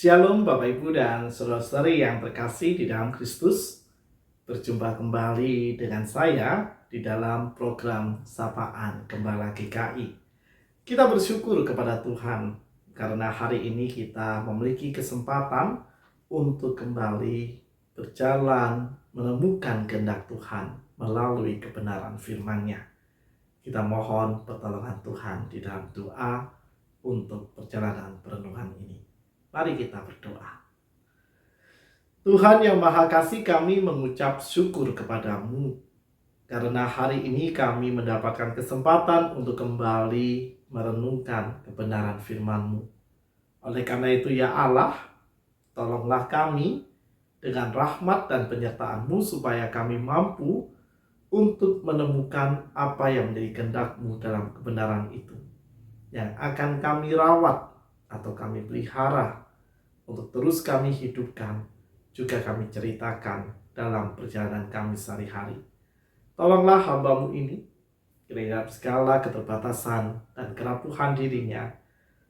Shalom Bapak Ibu dan saudara-saudari yang terkasih di dalam Kristus. Berjumpa kembali dengan saya di dalam program Sapaan Gembala GKI. Kita bersyukur kepada Tuhan karena hari ini kita memiliki kesempatan untuk kembali berjalan menemukan kehendak Tuhan melalui kebenaran firman-Nya. Kita mohon pertolongan Tuhan di dalam doa untuk perjalanan perenungan ini. Mari kita berdoa. Tuhan yang Maha Kasih, kami mengucap syukur kepadamu karena hari ini kami mendapatkan kesempatan untuk kembali merenungkan kebenaran firman-Mu. Oleh karena itu ya Allah, tolonglah kami dengan rahmat dan penyertaan-Mu supaya kami mampu untuk menemukan apa yang menjadi kehendak-Mu dalam kebenaran itu, yang akan kami rawat atau kami pelihara untuk terus kami hidupkan, juga kami ceritakan dalam perjalanan kami sehari-hari. Tolonglah hamba-Mu ini, kiranya segala keterbatasan dan kerapuhan dirinya,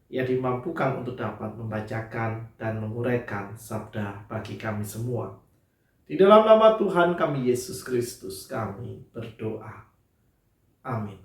ia dimampukan untuk dapat membacakan dan menguraikan sabda bagi kami semua. Di dalam nama Tuhan kami Yesus Kristus kami berdoa. Amin.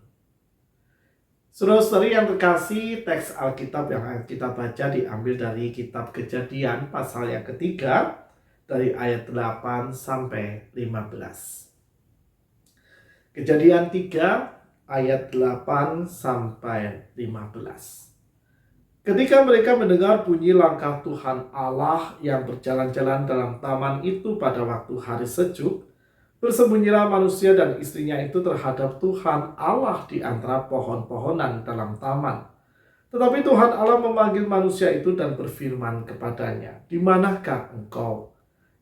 Saudara-saudari yang terkasih, teks Alkitab yang akan kita baca diambil dari kitab Kejadian pasal yang ketiga dari ayat 8 sampai 15. Kejadian 3 ayat 8 sampai 15. Ketika mereka mendengar bunyi langkah Tuhan Allah yang berjalan-jalan dalam taman itu pada waktu hari sejuk, bersembunyilah manusia dan istrinya itu terhadap Tuhan Allah di antara pohon-pohonan dalam taman. Tetapi Tuhan Allah memanggil manusia itu dan berfirman kepadanya, "Di manakah engkau?"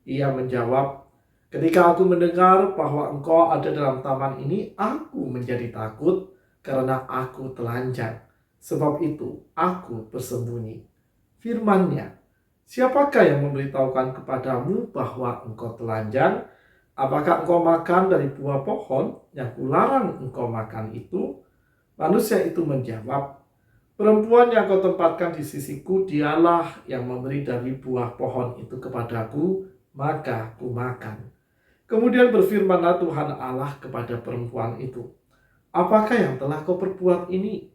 Ia menjawab, "Ketika aku mendengar bahwa engkau ada dalam taman ini, aku menjadi takut karena aku telanjang. Sebab itu aku bersembunyi." Firman-Nya, "Siapakah yang memberitahukan kepadamu bahwa engkau telanjang? Apakah engkau makan dari buah pohon yang kularang engkau makan itu?" Manusia itu menjawab, "Perempuan yang kau tempatkan di sisiku, dialah yang memberi dari buah pohon itu kepadaku, maka ku makan." Kemudian berfirmanlah Tuhan Allah kepada perempuan itu, "Apakah yang telah kau perbuat ini?"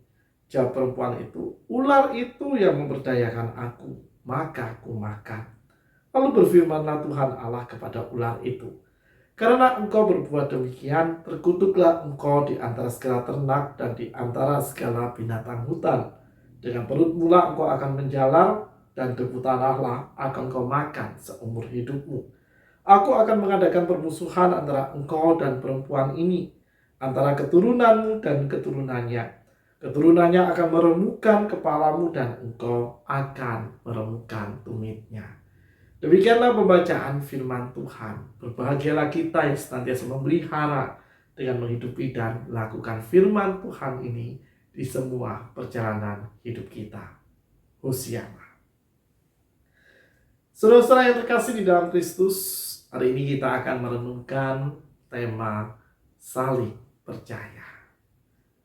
Jawab perempuan itu, "Ular itu yang memberdayakan aku, maka ku makan." Lalu berfirmanlah Tuhan Allah kepada ular itu, "Karena engkau berbuat demikian, terkutuklah engkau di antara segala ternak dan di antara segala binatang hutan. Dengan perut mula engkau akan menjalar, dan debu tanahlah akan kau makan seumur hidupmu. Aku akan mengadakan permusuhan antara engkau dan perempuan ini, antara keturunanmu dan keturunannya. Keturunannya akan meremukkan kepalamu dan engkau akan meremukkan tumitnya." Demikianlah pembacaan firman Tuhan. Berbahagialah kita yang senantiasa memelihara dengan menghidupi dan melakukan firman Tuhan ini di semua perjalanan hidup kita. Hosiana. Saudara-saudara yang terkasih di dalam Kristus, hari ini kita akan merenungkan tema saling percaya.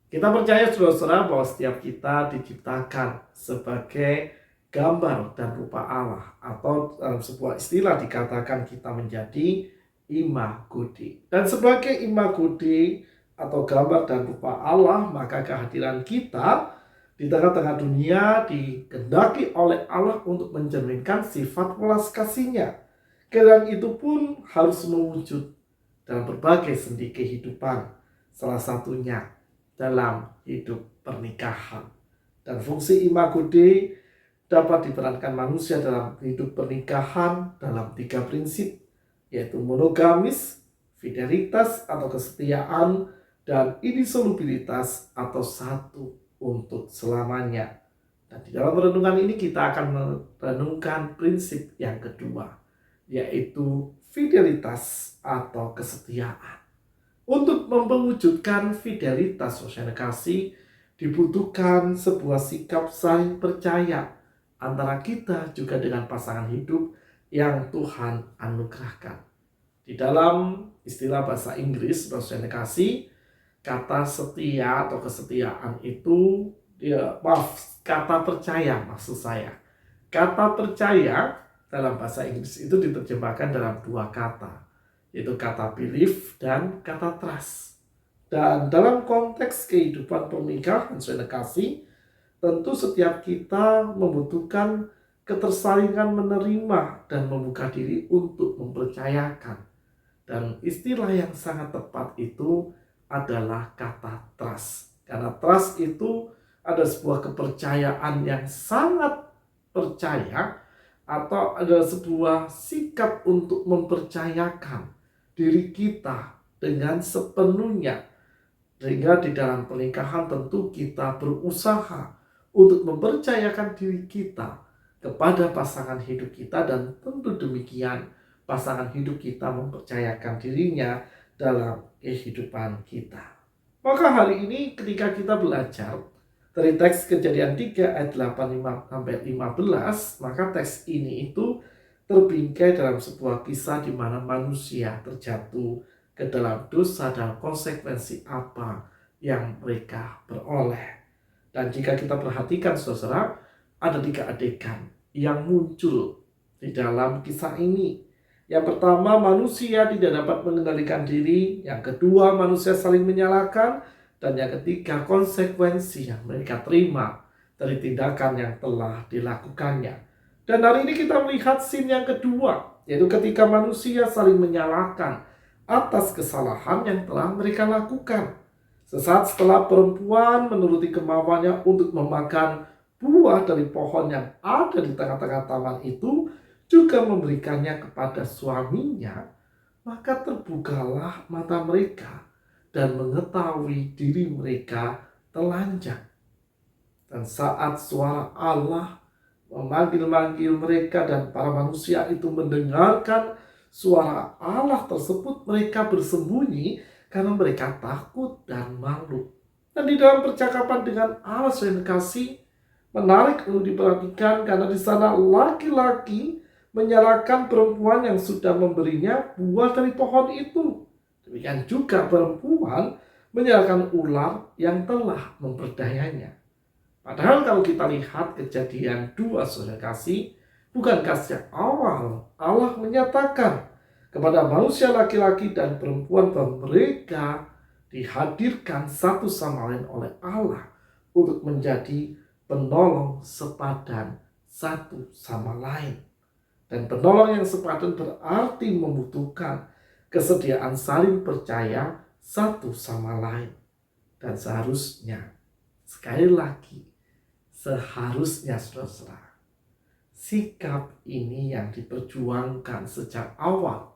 Kita percaya saudara-saudara bahwa setiap kita diciptakan sebagai gambar dan rupa Allah, atau dalam sebuah istilah dikatakan kita menjadi imago Dei. Dan sebagai imago Dei atau gambar dan rupa Allah, maka kehadiran kita di tengah-tengah dunia dikehendaki oleh Allah untuk mencerminkan sifat welas kasih-Nya. Kehadiran itu pun harus mewujud dalam berbagai sendi kehidupan, salah satunya dalam hidup pernikahan. Dan fungsi imago Dei dapat diperankan manusia dalam hidup pernikahan dalam 3 prinsip, yaitu monogamis, fidelitas atau kesetiaan, dan indissolubilitas atau satu untuk selamanya. Dan di dalam renungan ini kita akan merenungkan prinsip yang kedua, yaitu fidelitas atau kesetiaan. Untuk mewujudkan fidelitas sosial kasih, dibutuhkan sebuah sikap saling percaya antara kita juga dengan pasangan hidup yang Tuhan anugerahkan. Di dalam istilah bahasa Inggris, sosial kasih, kata setia atau kesetiaan itu, kata percaya maksud saya. Kata percaya dalam bahasa Inggris itu diterjemahkan dalam dua kata, yaitu kata believe dan kata trust. Dan dalam konteks kehidupan pernikahan, saudara kasih, tentu setiap kita membutuhkan ketersalingan menerima dan membuka diri untuk mempercayakan. Dan istilah yang sangat tepat itu adalah kata trust. Karena trust itu ada sebuah kepercayaan yang sangat percaya, atau ada sebuah sikap untuk mempercayakan diri kita dengan sepenuhnya. Sehingga di dalam pernikahan tentu kita berusaha untuk mempercayakan diri kita kepada pasangan hidup kita, dan tentu demikian pasangan hidup kita mempercayakan dirinya dalam kehidupan kita. Maka hari ini ketika kita belajar dari teks Kejadian 3 ayat 8-15, maka teks ini itu terbingkai dalam sebuah kisah di mana manusia terjatuh ke dalam dosa dan konsekuensi apa yang mereka peroleh. Dan jika kita perhatikan saudara, ada 3 adegan yang muncul di dalam kisah ini. Yang pertama, manusia tidak dapat mengendalikan diri. Yang kedua, manusia saling menyalahkan. Dan yang ketiga, konsekuensi yang mereka terima dari tindakan yang telah dilakukannya. Dan hari ini kita melihat scene yang kedua, yaitu ketika manusia saling menyalahkan atas kesalahan yang telah mereka lakukan. Sesaat setelah perempuan menuruti kemauannya untuk memakan buah dari pohon yang ada di tengah-tengah taman itu, juga memberikannya kepada suaminya, maka terbukalah mata mereka dan mengetahui diri mereka telanjang. Dan saat suara Allah memanggil-manggil mereka dan para manusia itu mendengarkan suara Allah tersebut, mereka bersembunyi karena mereka takut dan malu. Dan di dalam percakapan dengan Allah yang kasih, menarik untuk diperhatikan karena di sana laki-laki menyalahkan perempuan yang sudah memberinya buah dari pohon itu. Demikian juga perempuan menyalahkan ular yang telah memperdayanya. Padahal kalau kita lihat Kejadian 2 saudara kasih, bukankah sejak awal Allah menyatakan kepada manusia laki-laki dan perempuan bahwa mereka dihadirkan satu sama lain oleh Allah untuk menjadi penolong sepadan satu sama lain. Dan penolong yang sepadan berarti membutuhkan kesediaan saling percaya satu sama lain. Dan seharusnya, sekali lagi, seharusnya saudara, sikap ini yang diperjuangkan sejak awal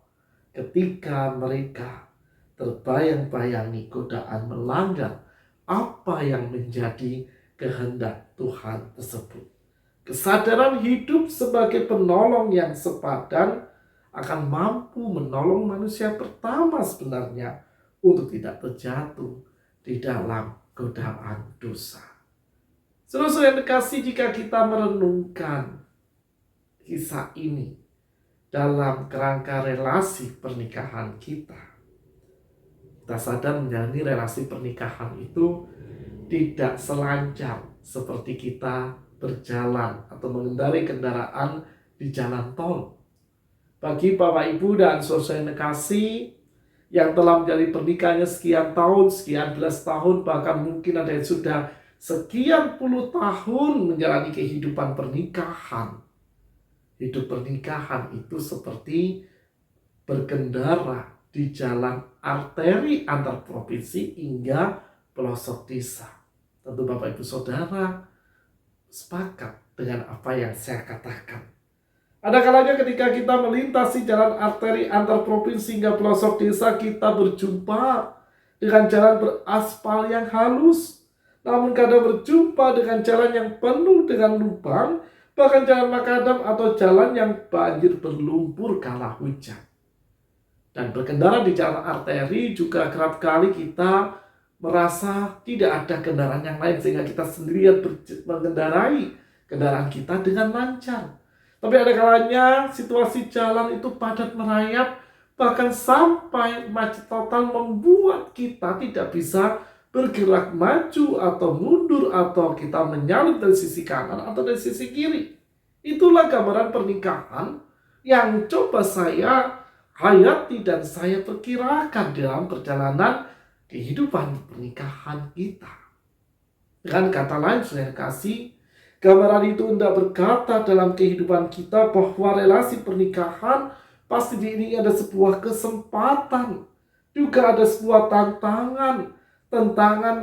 ketika mereka terbayang-bayangi godaan melanggar apa yang menjadi kehendak Tuhan tersebut. Kesadaran hidup sebagai penolong yang sepadan akan mampu menolong manusia pertama sebenarnya untuk tidak terjatuh di dalam godaan dosa. Saudara-saudara yang dikasih, jika kita merenungkan kisah ini dalam kerangka relasi pernikahan kita sadar menjalani relasi pernikahan itu tidak selancar seperti kita berjalan atau mengendarai kendaraan di jalan tol. Bagi Bapak Ibu dan saudara yang kasih yang telah menjalani pernikahannya sekian tahun, sekian belas tahun, bahkan mungkin ada yang sudah sekian puluh tahun menjalani kehidupan pernikahan. Hidup pernikahan itu seperti berkendara di jalan arteri antar provinsi hingga pelosok desa. Tentu Bapak Ibu Saudara sepakat dengan apa yang saya katakan. Ada kalanya ketika kita melintasi jalan arteri antar provinsi hingga pelosok desa, kita berjumpa dengan jalan beraspal yang halus. Namun kadang berjumpa dengan jalan yang penuh dengan lubang, bahkan jalan makadam atau jalan yang banjir berlumpur kala hujan. Dan berkendara di jalan arteri juga kerap kali kita merasa tidak ada kendaraan yang lain, sehingga kita sendirian mengendarai kendaraan kita dengan lancar. Tapi ada kalanya situasi jalan itu padat merayap, bahkan sampai macet total membuat kita tidak bisa bergerak maju atau mundur, atau kita menyalip dari sisi kanan atau dari sisi kiri. Itulah gambaran pernikahan yang coba saya hayati dan saya perkirakan dalam perjalanan kehidupan pernikahan kita. Dengan kata lain, saudara kasih, gambaran itu hendak berkata dalam kehidupan kita bahwa relasi pernikahan pasti diiringi ada sebuah kesempatan, juga ada sebuah tantangan,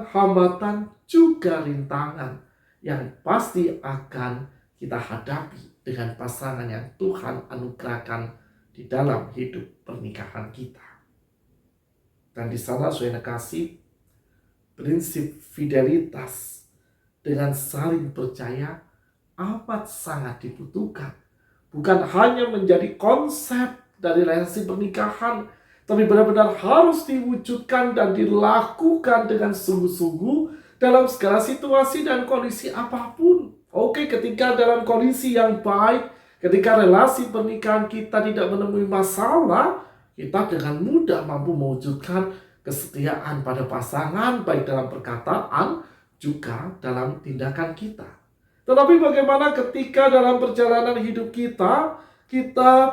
hambatan, juga rintangan yang pasti akan kita hadapi dengan pasangan yang Tuhan anugerahkan di dalam hidup pernikahan kita. Dan di sana saudara kasih, prinsip fidelitas dengan saling percaya amat sangat dibutuhkan. Bukan hanya menjadi konsep dari relasi pernikahan, tapi benar-benar harus diwujudkan dan dilakukan dengan sungguh-sungguh dalam segala situasi dan kondisi apapun. Oke, ketika dalam kondisi yang baik, ketika relasi pernikahan kita tidak menemui masalah, kita dengan mudah mampu mewujudkan kesetiaan pada pasangan, baik dalam perkataan juga dalam tindakan kita. Tetapi bagaimana ketika dalam perjalanan hidup kita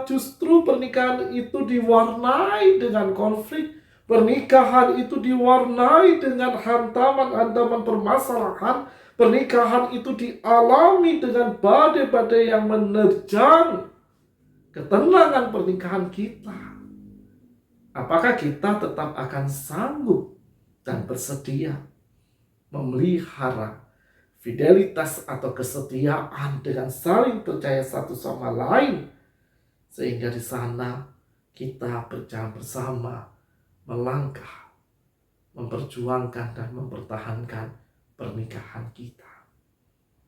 justru pernikahan itu diwarnai dengan konflik, pernikahan itu diwarnai dengan hantaman-hantaman permasalahan, pernikahan itu dialami dengan badai-badai yang menerjang ketenangan pernikahan kita. Apakah kita tetap akan sanggup dan bersedia memelihara fidelitas atau kesetiaan dengan saling percaya satu sama lain, sehingga di sana kita berjalan bersama, melangkah, memperjuangkan dan mempertahankan pernikahan kita.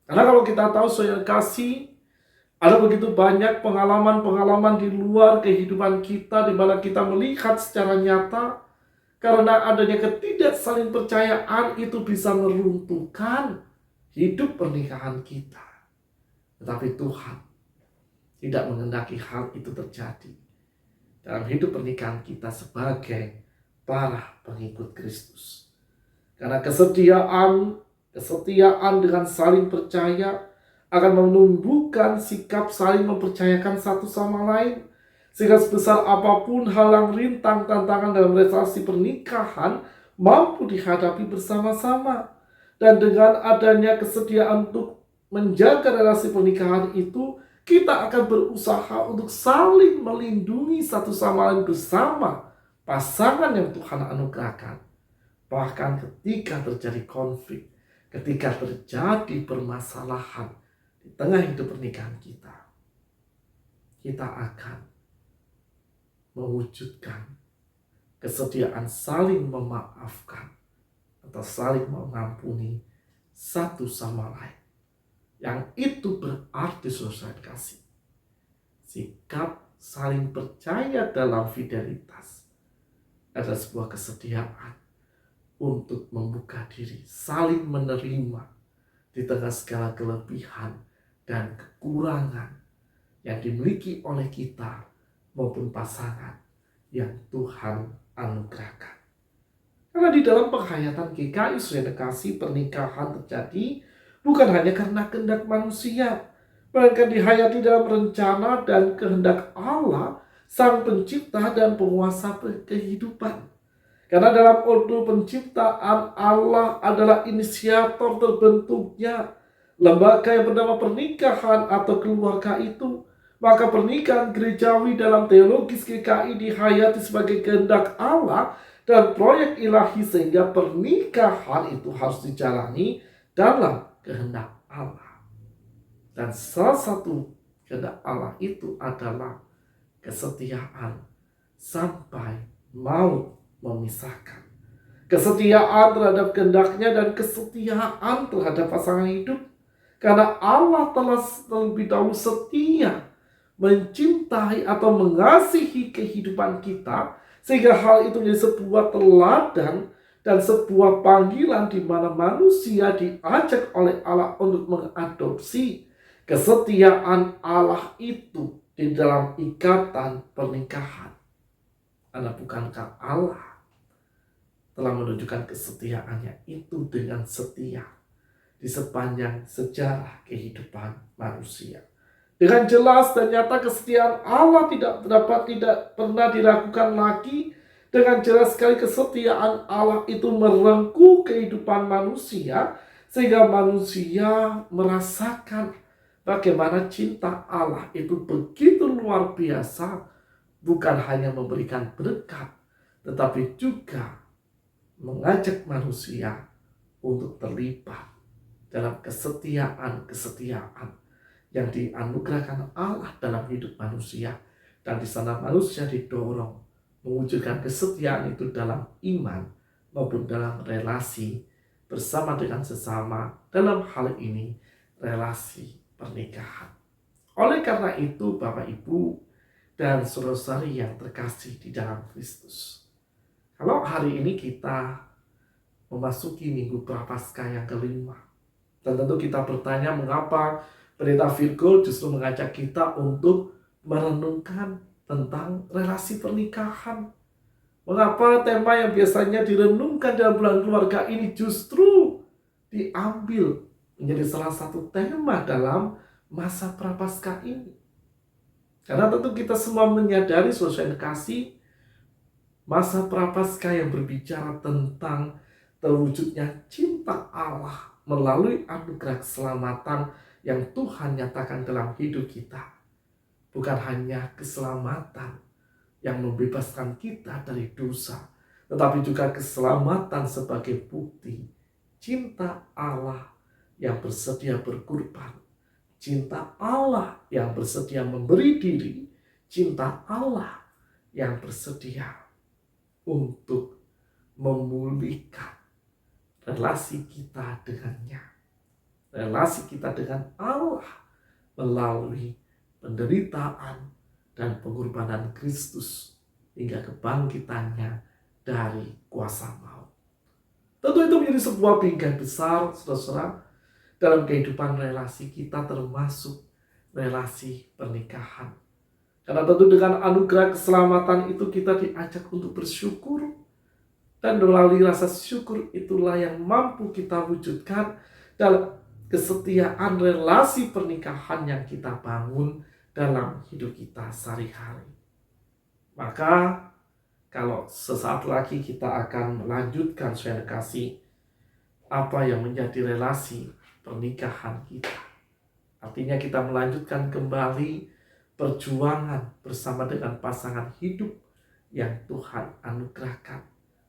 Karena kalau kita tahu saudara kasih, ada begitu banyak pengalaman-pengalaman di luar kehidupan kita di mana kita melihat secara nyata karena adanya ketidak saling percayaan itu bisa meruntuhkan hidup pernikahan kita. Tetapi Tuhan tidak menghendaki hal itu terjadi dalam hidup pernikahan kita sebagai para pengikut Kristus. Karena kesetiaan dengan saling percaya akan menumbuhkan sikap saling mempercayakan satu sama lain. Sehingga sebesar apapun halang rintang tantangan dalam relasi pernikahan mampu dihadapi bersama-sama. Dan dengan adanya kesediaan untuk menjaga relasi pernikahan itu, kita akan berusaha untuk saling melindungi satu sama lain bersama pasangan yang Tuhan anugerahkan. Bahkan ketika terjadi konflik, ketika terjadi permasalahan di tengah hidup pernikahan kita, kita akan mewujudkan kesediaan saling memaafkan atau saling mengampuni satu sama lain. Yang itu berarti saudara kasih, sikap saling percaya dalam fidelitas adalah sebuah kesediaan untuk membuka diri, saling menerima di tengah segala kelebihan dan kekurangan yang dimiliki oleh kita maupun pasangan yang Tuhan anugerahkan. Karena di dalam penghayatan GKI saudara kasih, pernikahan terjadi bukan hanya karena kehendak manusia, melainkan dihayati dalam rencana dan kehendak Allah, Sang Pencipta dan Penguasa kehidupan. Karena dalam ordo penciptaan, Allah adalah inisiator terbentuknya lembaga yang bernama pernikahan atau keluarga itu. Maka pernikahan gerejawi dalam teologis GKI dihayati sebagai kehendak Allah dan proyek ilahi, sehingga pernikahan itu harus dijalani dalam kehendak Allah. Dan salah satu kehendak Allah itu adalah kesetiaan sampai maut memisahkan. Kesetiaan terhadap kehendaknya dan kesetiaan terhadap pasangan hidup. Karena Allah telah terlebih dahulu setia mencintai atau mengasihi kehidupan kita, sehingga hal itu menjadi sebuah teladan dan sebuah panggilan di mana manusia diajak oleh Allah untuk mengadopsi kesetiaan Allah itu di dalam ikatan pernikahan. Karena bukankah Allah telah menunjukkan kesetiaannya itu dengan setia di sepanjang sejarah kehidupan manusia. Dengan jelas dan nyata kesetiaan Allah tidak pernah diragukan lagi. Dengan jelas sekali kesetiaan Allah itu merengkuh kehidupan manusia, sehingga manusia merasakan bagaimana cinta Allah itu begitu luar biasa, bukan hanya memberikan berkat, tetapi juga mengajak manusia untuk terlibat dalam kesetiaan yang dianugerahkan Allah dalam hidup manusia. Dan di sana manusia didorong mewujudkan kesetiaan itu dalam iman maupun dalam relasi bersama dengan sesama, dalam hal ini relasi pernikahan. Oleh karena itu, Bapak Ibu dan saudara-saudari yang terkasih di dalam Kristus, kalau hari ini kita memasuki Minggu Prapaskah yang kelima, dan tentu kita bertanya mengapa Pendeta Virgo justru mengajak kita untuk merenungkan tentang relasi pernikahan. Mengapa tema yang biasanya direnungkan dalam bulan keluarga ini justru diambil menjadi salah satu tema dalam masa Prapaskah ini? Karena tentu kita semua menyadari, saudara yang kasih, masa Prapaskah yang berbicara tentang terwujudnya cinta Allah melalui anugerah keselamatan yang Tuhan nyatakan dalam hidup kita. Bukan hanya keselamatan yang membebaskan kita dari dosa, tetapi juga keselamatan sebagai bukti cinta Allah yang bersedia berkorban, cinta Allah yang bersedia memberi diri, cinta Allah yang bersedia untuk memulihkan relasi kita dengannya, relasi kita dengan Allah melalui penderitaan dan pengorbanan Kristus hingga kebangkitannya dari kuasa maut. Tentu itu menjadi sebuah bingkai besar, saudara-saudara, dalam kehidupan relasi kita, termasuk relasi pernikahan. Karena tentu dengan anugerah keselamatan itu kita diajak untuk bersyukur, dan melalui rasa syukur itulah yang mampu kita wujudkan dalam kesetiaan relasi pernikahan yang kita bangun dalam hidup kita sehari-hari. Maka kalau sesaat lagi kita akan melanjutkan, saya kasih, apa yang menjadi relasi pernikahan kita. Artinya kita melanjutkan kembali perjuangan bersama dengan pasangan hidup yang Tuhan anugerahkan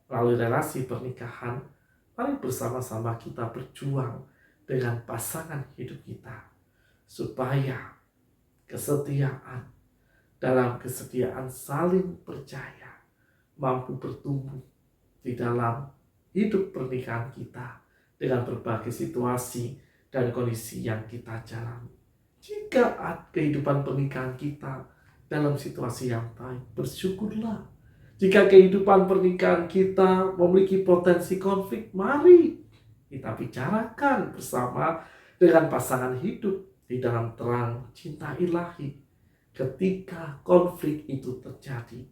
melalui relasi pernikahan. Mari bersama-sama kita berjuang dengan pasangan hidup kita, supaya kesetiaan, dalam kesetiaan saling percaya, mampu bertumbuh di dalam hidup pernikahan kita dengan berbagai situasi dan kondisi yang kita jalani. Jika kehidupan pernikahan kita dalam situasi yang baik, bersyukurlah. Jika kehidupan pernikahan kita memiliki potensi konflik, mari kita bicarakan bersama dengan pasangan hidup di dalam terang cinta ilahi. Ketika konflik itu terjadi,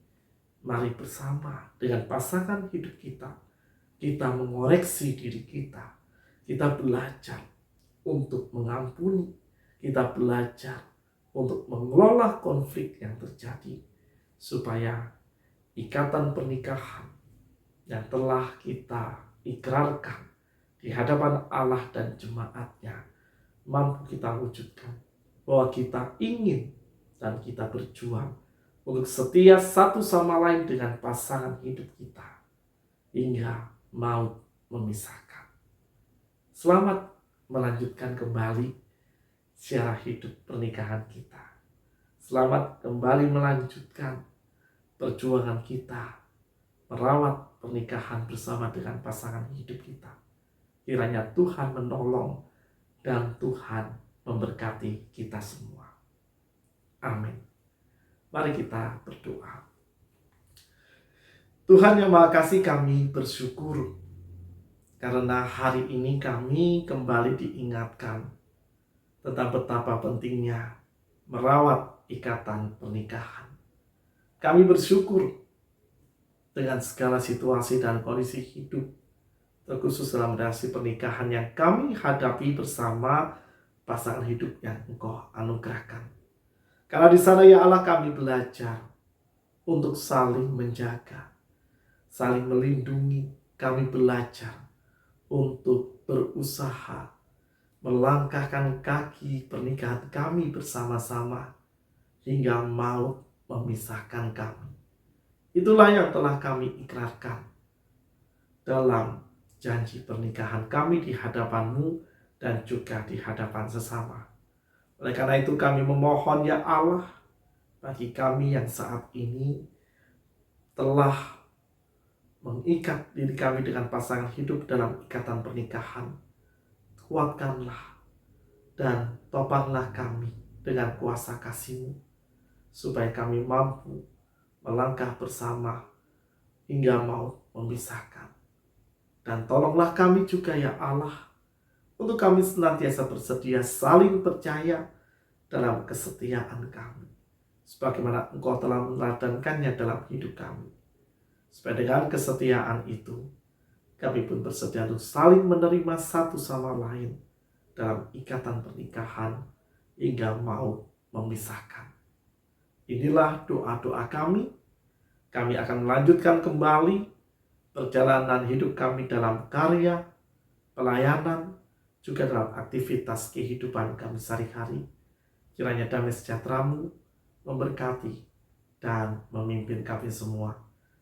mari bersama dengan pasangan hidup kita mengoreksi diri kita. Kita belajar untuk mengampuni, kita belajar untuk mengelola konflik yang terjadi, supaya ikatan pernikahan yang telah kita ikrarkan di hadapan Allah dan jemaatnya mampu kita wujudkan, bahwa kita ingin dan kita berjuang untuk setia satu sama lain dengan pasangan hidup kita hingga maut memisahkan. Selamat melanjutkan kembali sejarah hidup pernikahan kita. Selamat kembali melanjutkan perjuangan kita merawat pernikahan bersama dengan pasangan hidup kita. Kiranya Tuhan menolong dan Tuhan memberkati kita semua. Amin. Mari kita berdoa. Tuhan yang Maha Kasih, kami bersyukur karena hari ini kami kembali diingatkan tentang betapa pentingnya merawat ikatan pernikahan. Kami bersyukur dengan segala situasi dan kondisi hidup, terkhusus dalam relasi pernikahan yang kami hadapi bersama pasangan hidup yang Engkau anugerahkan. Karena di sana ya Allah kami belajar untuk saling menjaga, saling melindungi. Kami belajar untuk berusaha melangkahkan kaki pernikahan kami bersama-sama hingga maut memisahkan kami. Itulah yang telah kami ikrarkan dalam janji pernikahan kami di hadapan-Mu dan juga di hadapan sesama. Oleh karena itu kami memohon ya Allah, bagi kami yang saat ini telah mengikat diri kami dengan pasangan hidup dalam ikatan pernikahan, kuatkanlah dan topanglah kami dengan kuasa kasih-Mu, supaya kami mampu melangkah bersama hingga maut memisahkan. Dan tolonglah kami juga ya Allah, untuk kami senantiasa bersedia saling percaya dalam kesetiaan kami, sebagaimana Engkau telah meladankannya dalam hidup kami. Supaya dengan kesetiaan itu, kami pun bersedia untuk saling menerima satu sama lain dalam ikatan pernikahan hingga maut memisahkan. Inilah doa-doa kami. Kami akan melanjutkan kembali perjalanan hidup kami dalam karya, pelayanan, juga dalam aktivitas kehidupan kami sehari-hari. Kiranya damai sejahtera-Mu memberkati dan memimpin kami semua.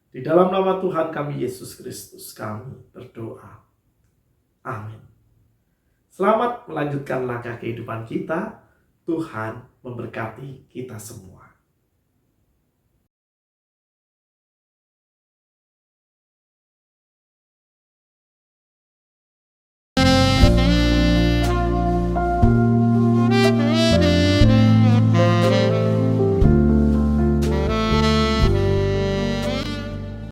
Di dalam nama Tuhan kami Yesus Kristus kami berdoa. Amin. Selamat melanjutkan langkah kehidupan kita. Tuhan memberkati kita semua.